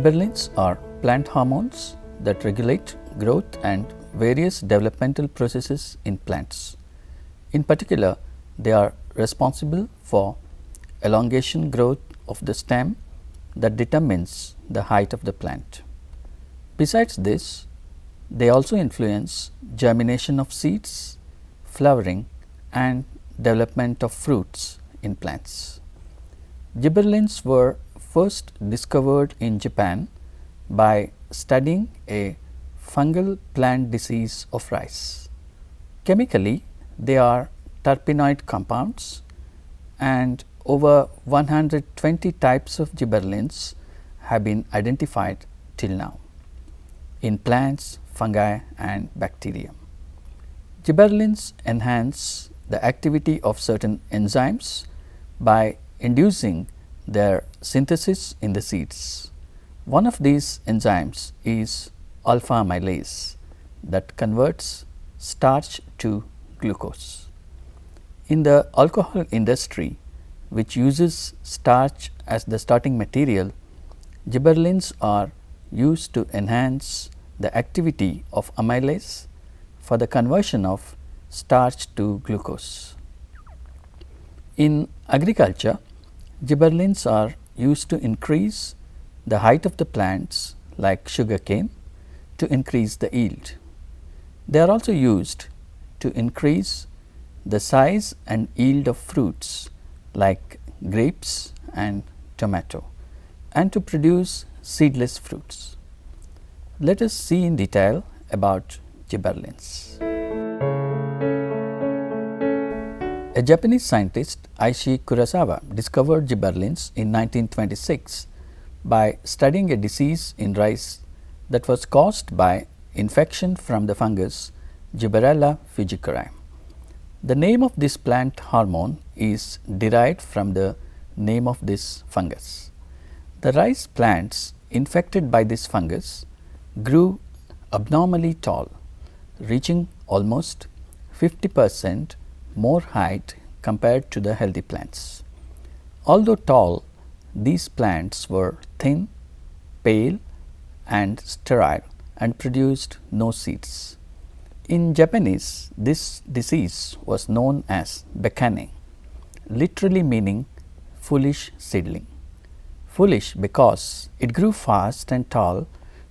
Gibberellins are plant hormones that regulate growth and various developmental processes in plants. In particular, they are responsible for elongation growth of the stem that determines the height of the plant. Besides this, they also influence germination of seeds, flowering and development of fruits in plants. Gibberellins were first discovered in Japan by studying a fungal plant disease of rice. Chemically, they are terpenoid compounds, and over 120 types of gibberellins have been identified till now in plants, fungi and bacteria. Gibberellins enhance the activity of certain enzymes by inducing their synthesis in the seeds. One of these enzymes is alpha amylase that converts starch to glucose. In the alcohol industry, which uses starch as the starting material, gibberellins are used to enhance the activity of amylase for the conversion of starch to glucose. In agriculture, gibberellins are used to increase the height of the plants like sugarcane to increase the yield. They are also used to increase the size and yield of fruits like grapes and tomato, and to produce seedless fruits. Let us see in detail about gibberellins. A Japanese scientist, Aishi Kurosawa, discovered gibberellins in 1926 by studying a disease in rice that was caused by infection from the fungus Gibberella fujikuri. The name of this plant hormone is derived from the name of this fungus. The rice plants infected by this fungus grew abnormally tall, reaching almost 50% more height compared to the healthy plants. Although tall, these plants were thin, pale and sterile and produced no seeds. In Japanese, this disease was known as bekane, literally meaning foolish seedling. Foolish because it grew fast and tall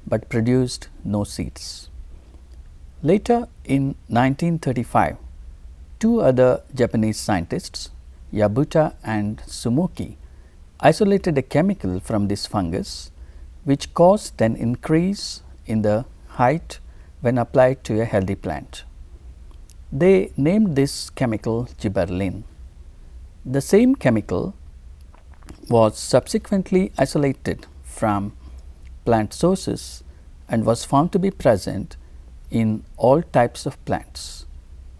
but produced no seeds. Later in 1935, two other Japanese scientists, Yabuta and Sumuki, isolated a chemical from this fungus which caused an increase in the height when applied to a healthy plant. They named this chemical gibberellin. The same chemical was subsequently isolated from plant sources and was found to be present in all types of plants,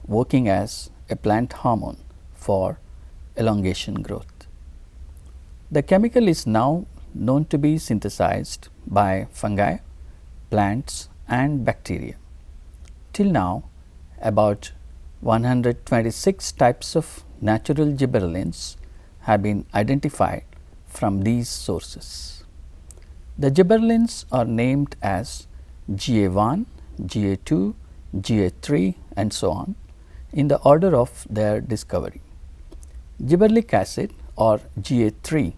working as a plant hormone for elongation growth. The chemical is now known to be synthesized by fungi, plants and bacteria. Till now, about 126 types of natural gibberellins have been identified from these sources. The gibberellins are named as GA1, GA2, GA3 and so on in the order of their discovery. Gibberellic acid or GA3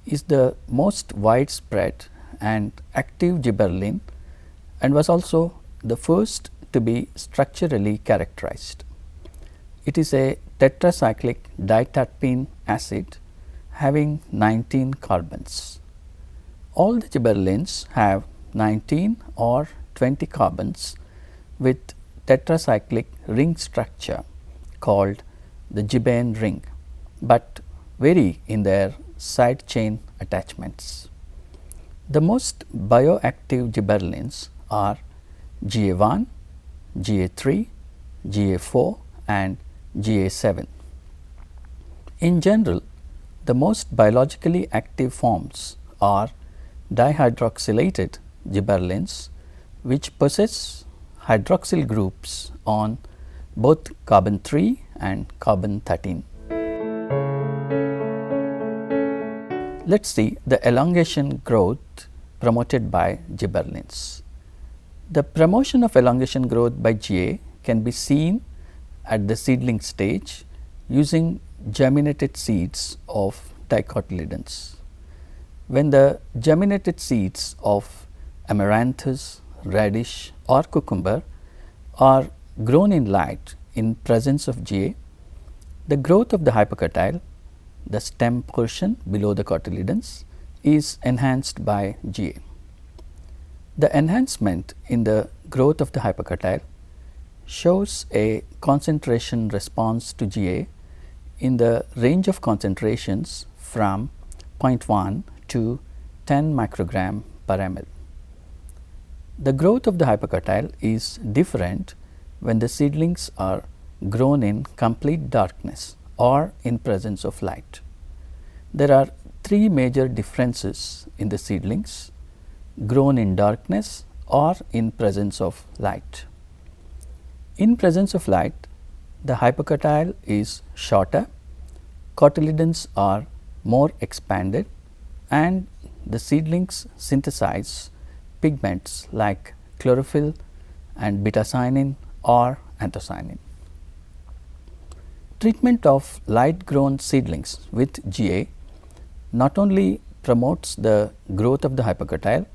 is the most widespread and active gibberellin and was also the first to be structurally characterized. It is a tetracyclic diterpene acid having 19 carbons. All the gibberellins have 19 or 20 carbons with tetracyclic ring structure called the gibbane ring, but vary in their side chain attachments. The most bioactive gibberellins are GA1, GA3, GA4 and GA7. In general, the most biologically active forms are dihydroxylated gibberellins, which possess hydroxyl groups on both carbon 3 and carbon 13. Let us see the elongation growth promoted by gibberellins. The promotion of elongation growth by GA can be seen at the seedling stage using germinated seeds of dicotyledons. When the germinated seeds of amaranthus, radish or cucumber are grown in light in presence of GA, the growth of the hypocotyle, the stem portion below the cotyledons, is enhanced by GA. The enhancement in the growth of the hypocotyle shows a concentration response to GA in the range of concentrations from 0.1 to 10 microgram per ml. The growth of the hypocotyle is different when the seedlings are grown in complete darkness or in presence of light. There are three major differences in the seedlings grown in darkness or in presence of light. In presence of light, the hypocotyle is shorter, cotyledons are more expanded, and the seedlings synthesize pigments like chlorophyll and beta-cyanin or anthocyanin. Treatment of light grown seedlings with GA not only promotes the growth of the hypocotyle,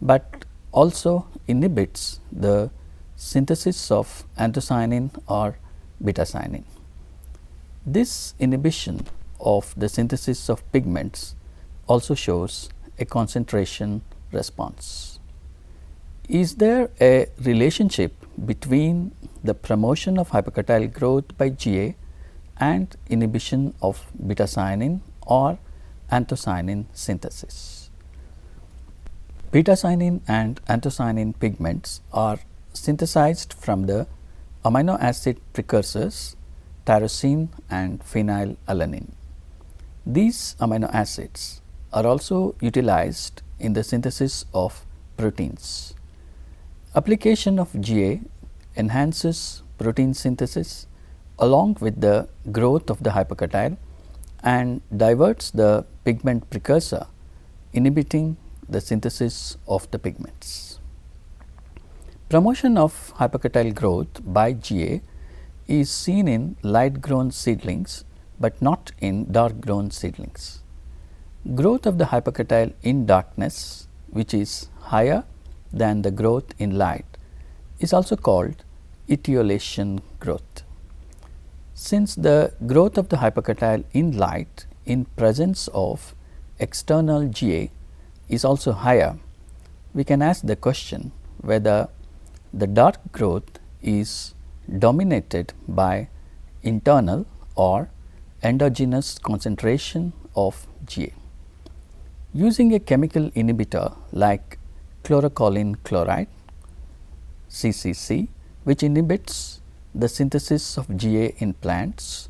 but also inhibits the synthesis of anthocyanin or beta-cyanin. This inhibition of the synthesis of pigments also shows a concentration response. Is there a relationship between the promotion of hypocotyle growth by GA and inhibition of beta-cyanin or anthocyanin synthesis? Beta-cyanin and anthocyanin pigments are synthesized from the amino acid precursors tyrosine and phenylalanine. These amino acids are also utilized in the synthesis of proteins. Application of GA enhances protein synthesis along with the growth of the hypocotyle and diverts the pigment precursor, inhibiting the synthesis of the pigments. Promotion of hypocotyle growth by GA is seen in light grown seedlings, but not in dark grown seedlings. Growth of the hypocotyle in darkness, which is higher than the growth in light, is also called etiolation growth. Since the growth of the hypocotyle in light in presence of external GA is also higher, we can ask the question whether the dark growth is dominated by internal or endogenous concentration of GA. Using a chemical inhibitor like chlorocholine chloride CCC, which inhibits the synthesis of GA in plants,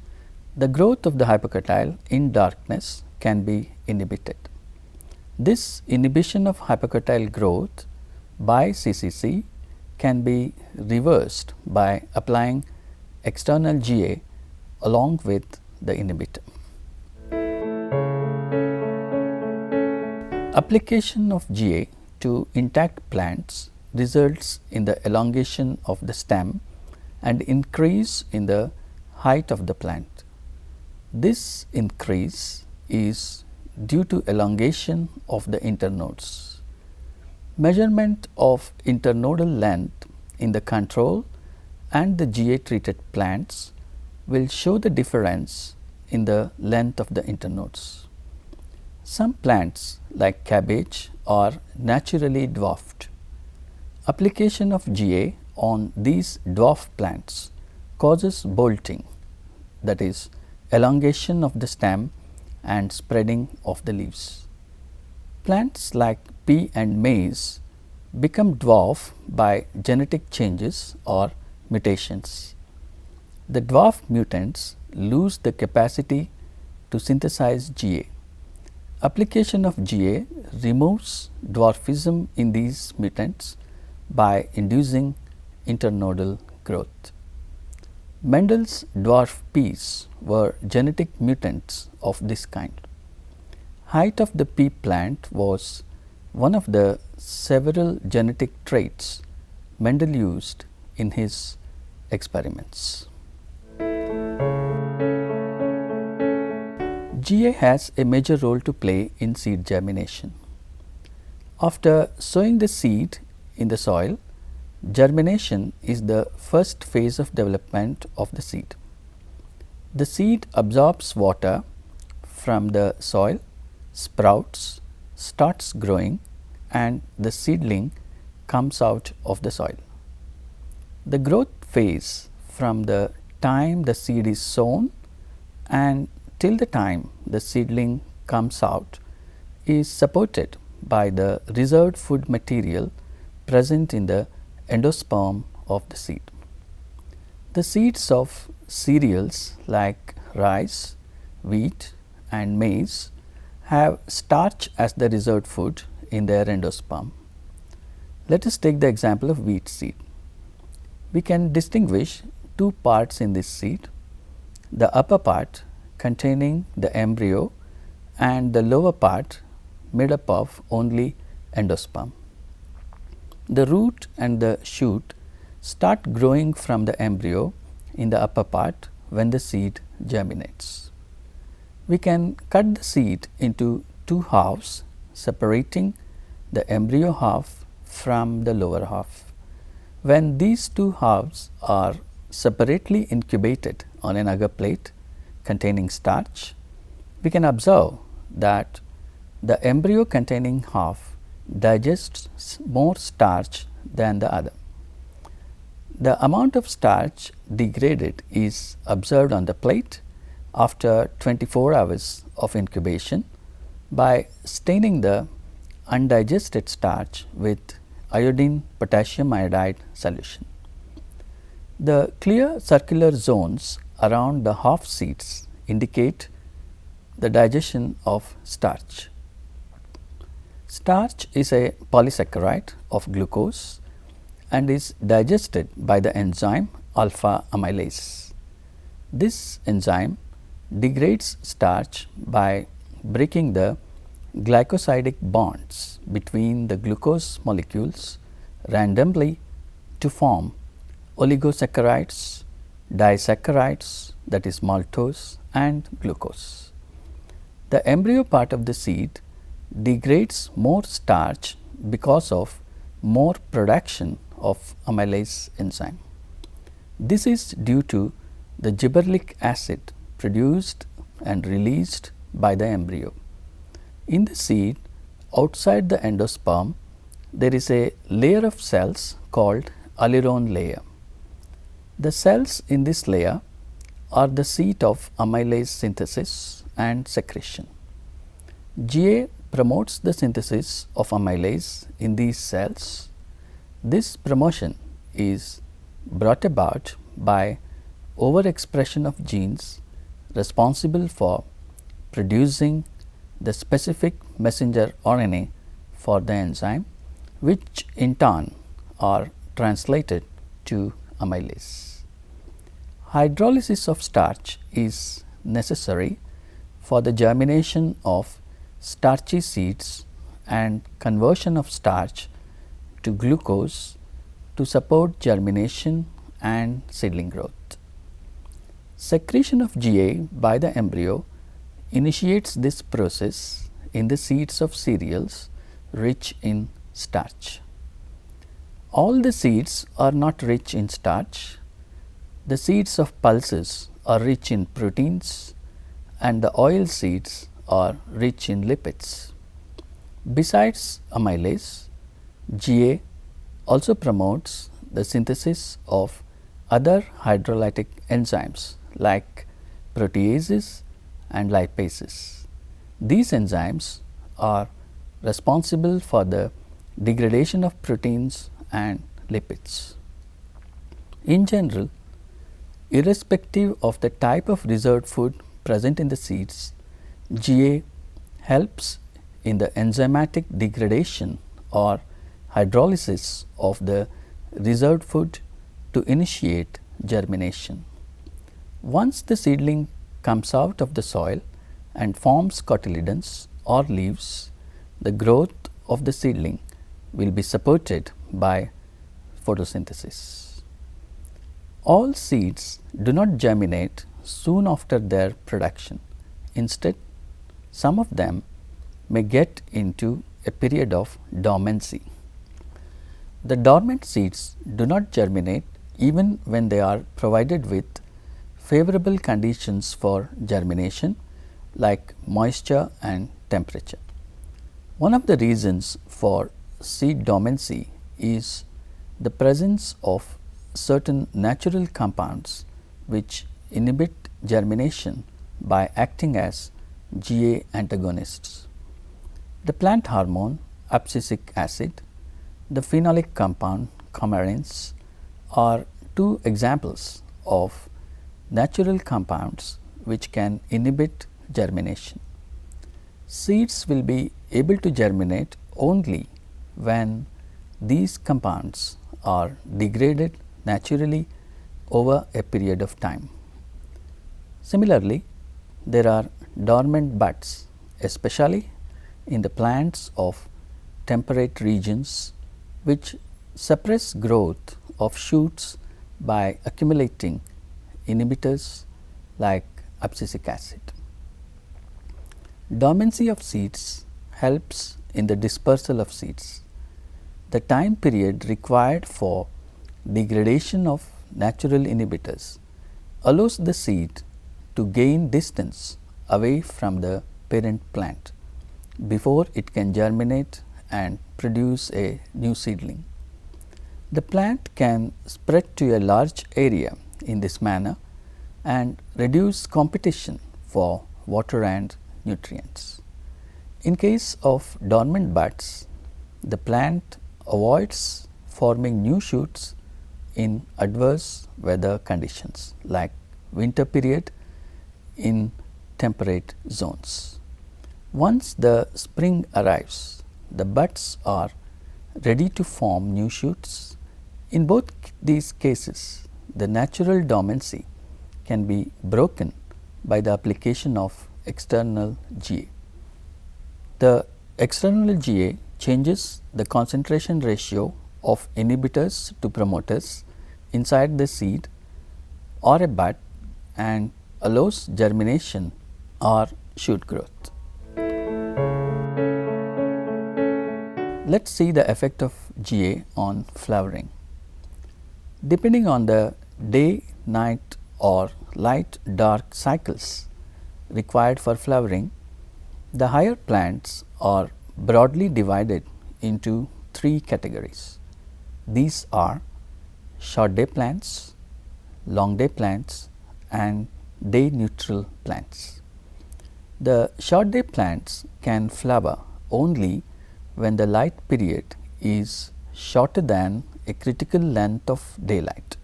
the growth of the hypocotyle in darkness can be inhibited. This inhibition of hypocotyle growth by CCC can be reversed by applying external GA along with the inhibitor. Application of GA to intact plants results in the elongation of the stem and increase in the height of the plant. This increase is due to elongation of the internodes. Measurement of internodal length in the control and the GA treated plants will show the difference in the length of the internodes. Some plants like cabbage are naturally dwarfed. Application of GA on these dwarf plants causes bolting, that is elongation of the stem and spreading of the leaves. Plants like pea and maize become dwarf by genetic changes or mutations. The dwarf mutants lose the capacity to synthesize GA. Application of GA removes dwarfism in these mutants by inducing internodal growth. Mendel's dwarf peas were genetic mutants of this kind. Height of the pea plant was one of the several genetic traits Mendel used in his experiments. GA has a major role to play in seed germination. After sowing the seed in the soil, germination is the first phase of development of the seed. The seed absorbs water from the soil, sprouts, starts growing, and the seedling comes out of the soil. The growth phase from the time the seed is sown and till the time the seedling comes out is supported by the reserved food material present in the endosperm of the seed. The seeds of cereals like rice, wheat and maize have starch as the reserved food in their endosperm. Let us take the example of wheat seed. We can distinguish two parts in this seed, the upper part containing the embryo and the lower part made up of only endosperm. The root and the shoot start growing from the embryo in the upper part when the seed germinates. We can cut the seed into two halves, separating the embryo half from the lower half. When these two halves are separately incubated on an agar plate containing starch, we can observe that the embryo containing half digests more starch than the other. The amount of starch degraded is observed on the plate after 24 hours of incubation by staining the undigested starch with iodine potassium iodide solution. The clear circular zones around the half seeds indicate the digestion of starch. Starch is a polysaccharide of glucose and is digested by the enzyme alpha amylase. This enzyme degrades starch by breaking the glycosidic bonds between the glucose molecules randomly to form oligosaccharides, disaccharides, that is maltose, and glucose. The embryo part of the seed degrades more starch because of more production of amylase enzyme. This is due to the gibberellic acid produced and released by the embryo. In the seed, outside the endosperm, there is a layer of cells called aleurone layer. The cells in this layer are the seat of amylase synthesis and secretion. GA promotes the synthesis of amylase in these cells. This promotion is brought about by overexpression of genes responsible for producing the specific messenger RNA for the enzyme, which in turn are translated to amylase. Hydrolysis of starch is necessary for the germination of starchy seeds and conversion of starch to glucose to support germination and seedling growth. Secretion of GA by the embryo initiates this process in the seeds of cereals rich in starch. All the seeds are not rich in starch. The seeds of pulses are rich in proteins and the oil seeds are rich in lipids. Besides amylase, GA also promotes the synthesis of other hydrolytic enzymes like proteases and lipases. These enzymes are responsible for the degradation of proteins and lipids. In general, irrespective of the type of reserved food present in the seeds, GA helps in the enzymatic degradation or hydrolysis of the reserved food to initiate germination. Once the seedling comes out of the soil and forms cotyledons or leaves, the growth of the seedling will be supported by photosynthesis. All seeds do not germinate soon after their production. Instead, some of them may get into a period of dormancy. The dormant seeds do not germinate even when they are provided with favorable conditions for germination like moisture and temperature. One of the reasons for seed dormancy is the presence of certain natural compounds which inhibit germination by acting as GA antagonists. The plant hormone abscisic acid, the phenolic compound coumarins are two examples of natural compounds which can inhibit germination. Seeds will be able to germinate only when these compounds are degraded naturally over a period of time. Similarly, there are dormant buds, especially in the plants of temperate regions, which suppress growth of shoots by accumulating inhibitors like abscisic acid. Dormancy of seeds helps in the dispersal of seeds. The time period required for degradation of natural inhibitors allows the seed to gain distance away from the parent plant before it can germinate and produce a new seedling. The plant can spread to a large area in this manner and reduce competition for water and nutrients. In case of dormant buds, the plant avoids forming new shoots in adverse weather conditions like winter period in temperate zones. Once the spring arrives, the buds are ready to form new shoots. In both these cases, the natural dormancy can be broken by the application of external GA. The external GA changes the concentration ratio of inhibitors to promoters inside the seed or a bud and allows germination or shoot growth. Let us see the effect of GA on flowering. Depending on the day, night or light dark cycles required for flowering, the higher plants are broadly divided into three categories. These are short day plants, long day plants and day neutral plants. The short day plants can flower only when the light period is shorter than a critical length of daylight.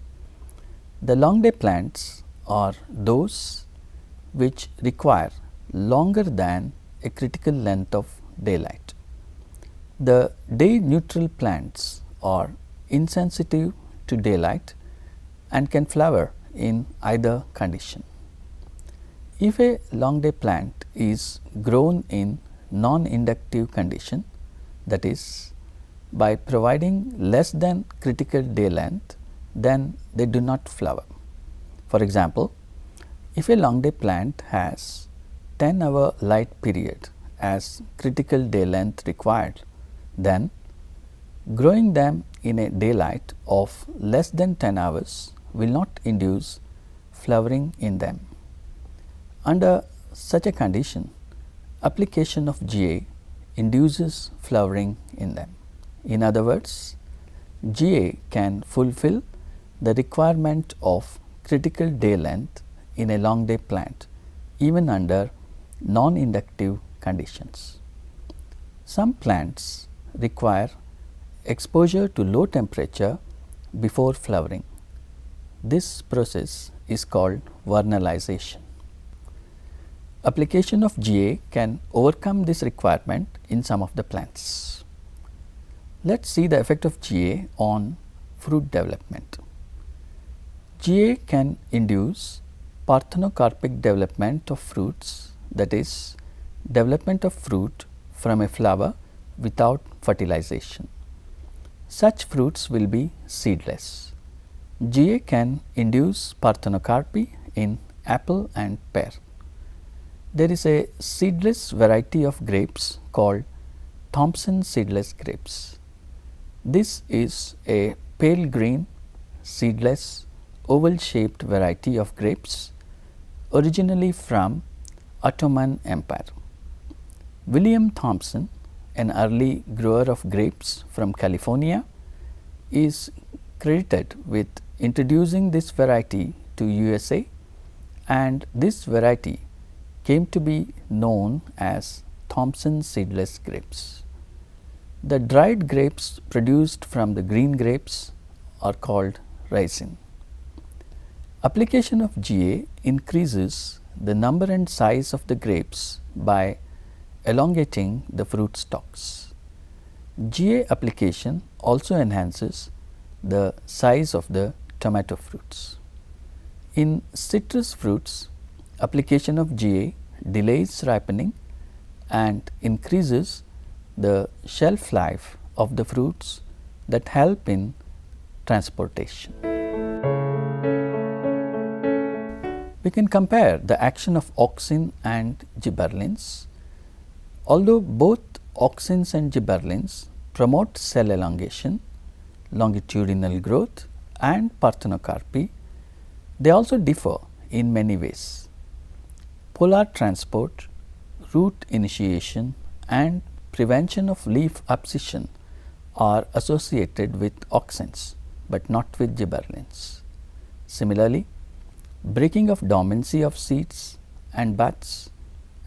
The long day plants are those which require longer than a critical length of daylight. The day neutral plants are insensitive to daylight and can flower in either condition. If a long day plant is grown in non-inductive condition, that is by providing less than critical day length, then they do not flower. For example, if a long day plant has 10-hour light period as critical day length required, then growing them in a daylight of less than 10 hours will not induce flowering in them. Under such a condition, application of GA induces flowering in them. In other words, GA can fulfill the requirement of critical day length in a long day plant even under non-inductive conditions. Some plants require exposure to low temperature before flowering. This process is called vernalization. Application of GA can overcome this requirement in some of the plants. Let us see the effect of GA on fruit development. GA can induce parthenocarpic development of fruits, that is, development of fruit from a flower without fertilization. Such fruits will be seedless. GA can induce parthenocarpy in apple and pear. There is a seedless variety of grapes called Thompson seedless grapes. This is a pale green, seedless, oval shaped variety of grapes originally from Ottoman Empire. William Thompson, an early grower of grapes from California, is credited with introducing this variety to USA, and this variety came to be known as Thompson seedless grapes. The dried grapes produced from the green grapes are called raisin. Application of GA increases the number and size of the grapes by elongating the fruit stalks. GA application also enhances the size of the tomato fruits. In citrus fruits, application of GA delays ripening and increases the shelf life of the fruits that help in transportation. We can compare the action of auxin and gibberellins. Although both auxins and gibberellins promote cell elongation, longitudinal growth and parthenocarpy, they also differ in many ways. Polar transport, root initiation and prevention of leaf abscission are associated with auxins, but not with gibberellins. Similarly, breaking of dormancy of seeds and buds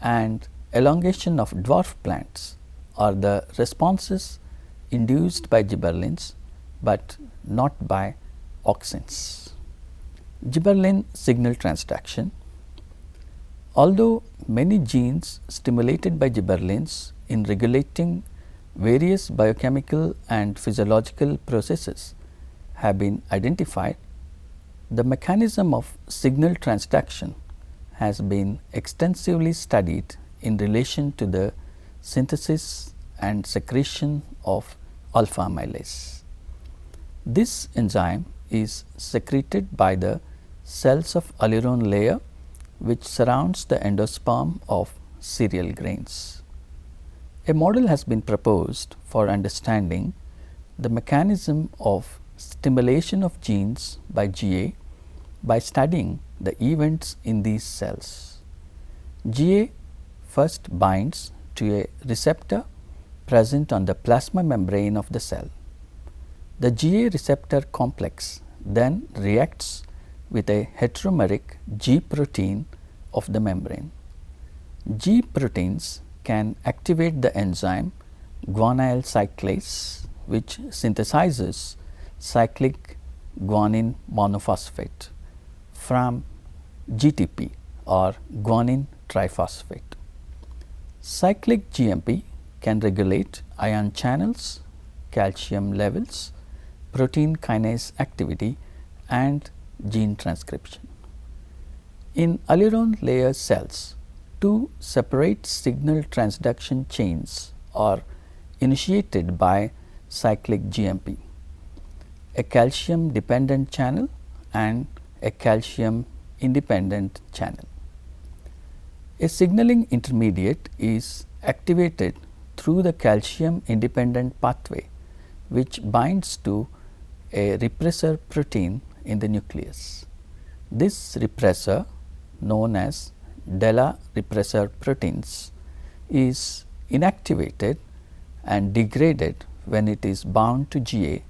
and elongation of dwarf plants are the responses induced by gibberellins, but not by auxins. Gibberellin signal transduction. Although many genes stimulated by gibberellins in regulating various biochemical and physiological processes have been identified, the mechanism of signal transduction has been extensively studied in relation to the synthesis and secretion of alpha amylase. This enzyme is secreted by the cells of aleurone layer which surrounds the endosperm of cereal grains. A model has been proposed for understanding the mechanism of stimulation of genes by GA by studying the events in these cells. GA first binds to a receptor present on the plasma membrane of the cell. The GA receptor complex then reacts with a heteromeric G protein of the membrane. G proteins can activate the enzyme guanyl cyclase, which synthesizes cyclic guanine monophosphate from GTP or guanine triphosphate. Cyclic GMP can regulate ion channels, calcium levels, protein kinase activity and gene transcription. In aleurone layer cells, two separate signal transduction chains are initiated by cyclic GMP, a calcium dependent channel and a calcium independent channel. A signaling intermediate is activated through the calcium independent pathway, which binds to a repressor protein in the nucleus. This repressor, known as DELA repressor proteins, is inactivated and degraded when it is bound to GA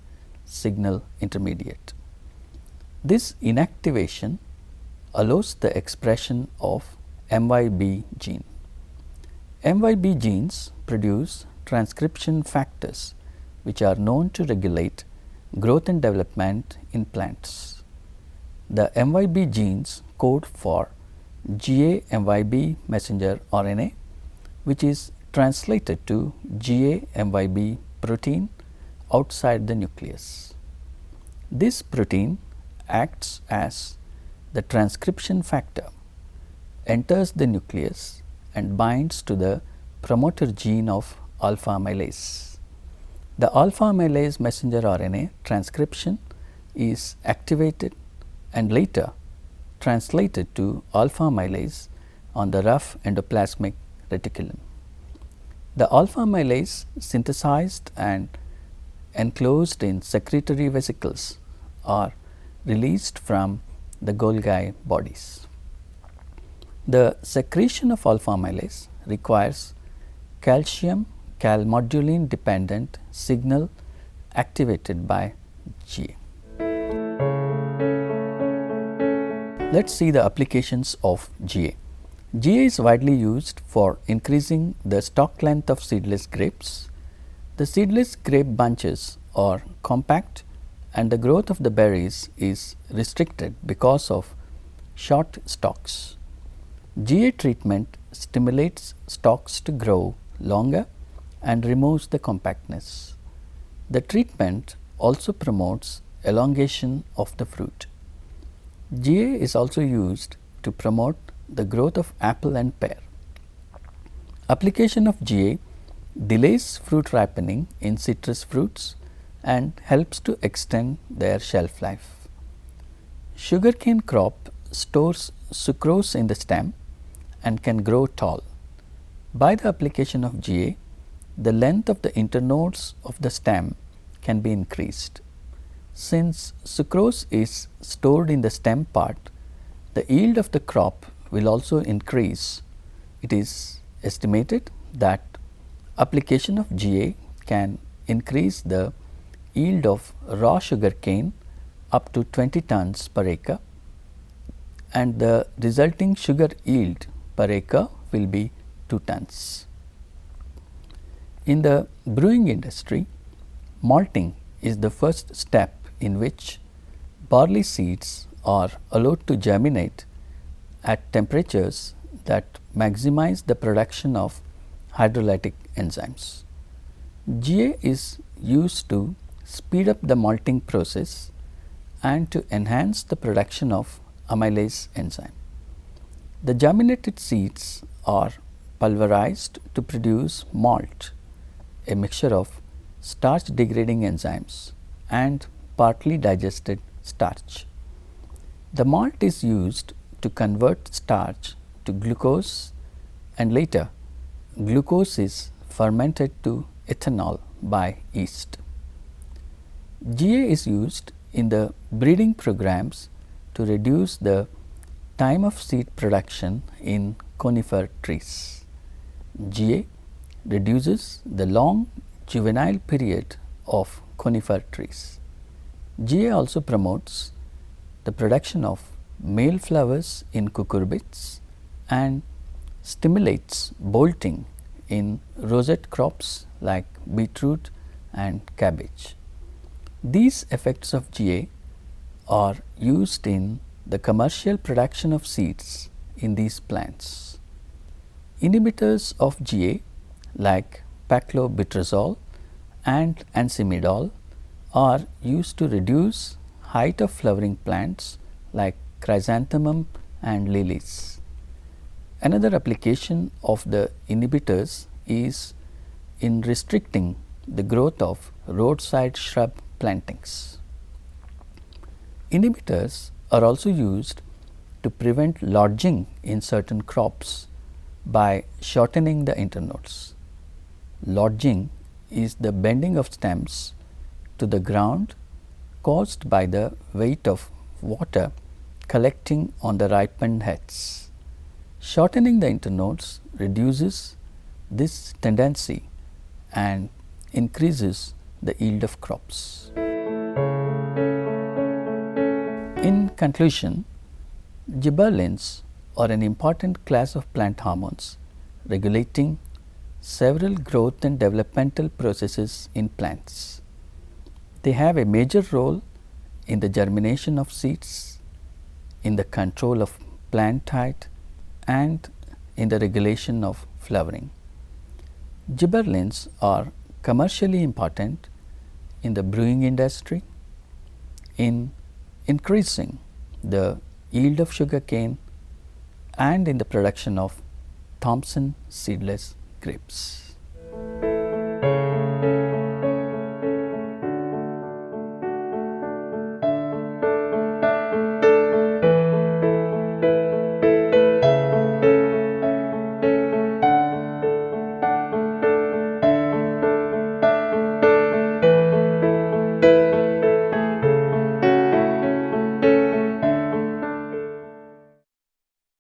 signal intermediate. This inactivation allows the expression of MYB gene. MYB genes produce transcription factors which are known to regulate growth and development in plants. The MYB genes code for GA MYB messenger RNA, which is translated to GA MYB protein outside the nucleus. This protein acts as the transcription factor, enters the nucleus and binds to the promoter gene of alpha amylase. The alpha amylase messenger RNA transcription is activated and later translated to alpha amylase on the rough endoplasmic reticulum. The alpha amylase synthesized and enclosed in secretory vesicles are released from the Golgi bodies. The secretion of alpha amylase requires calcium calmodulin dependent signal activated by GA. Let us see the applications of GA. GA is widely used for increasing the stalk length of seedless grapes. The seedless grape bunches are compact and the growth of the berries is restricted because of short stalks. GA treatment stimulates stalks to grow longer and removes the compactness. The treatment also promotes elongation of the fruit. GA is also used to promote the growth of apple and pear. Application of GA delays fruit ripening in citrus fruits and helps to extend their shelf life. Sugarcane crop stores sucrose in the stem and can grow tall. By the application of GA, the length of the internodes of the stem can be increased. Since sucrose is stored in the stem part, the yield of the crop will also increase. It is estimated that application of GA can increase the yield of raw sugar cane up to 20 tons per acre, and the resulting sugar yield per acre will be 2 tons. In the brewing industry, malting is the first step in which barley seeds are allowed to germinate at temperatures that maximize the production of hydrolytic enzymes. GA is used to speed up the malting process and to enhance the production of amylase enzyme. The germinated seeds are pulverized to produce malt, a mixture of starch degrading enzymes and partly digested starch. The malt is used to convert starch to glucose, and later glucose is fermented to ethanol by yeast. GA is used in the breeding programs to reduce the time of seed production in conifer trees. GA reduces the long juvenile period of conifer trees. GA also promotes the production of male flowers in cucurbits and stimulates bolting in rosette crops like beetroot and cabbage. These effects of GA are used in the commercial production of seeds in these plants. Inhibitors of GA like paclobutrazol and ansimidol are used to reduce height of flowering plants like chrysanthemum and lilies. Another application of the inhibitors is in restricting the growth of roadside shrub plantings. Inhibitors are also used to prevent lodging in certain crops by shortening the internodes. Lodging is the bending of stems to the ground caused by the weight of water collecting on the ripened heads. Shortening the internodes reduces this tendency and increases the yield of crops. In conclusion, gibberellins are an important class of plant hormones regulating several growth and developmental processes in plants. They have a major role in the germination of seeds, in the control of plant height, and in the regulation of flowering. Gibberellins are commercially important in the brewing industry, in increasing the yield of sugarcane, and in the production of Thompson seedless grapes.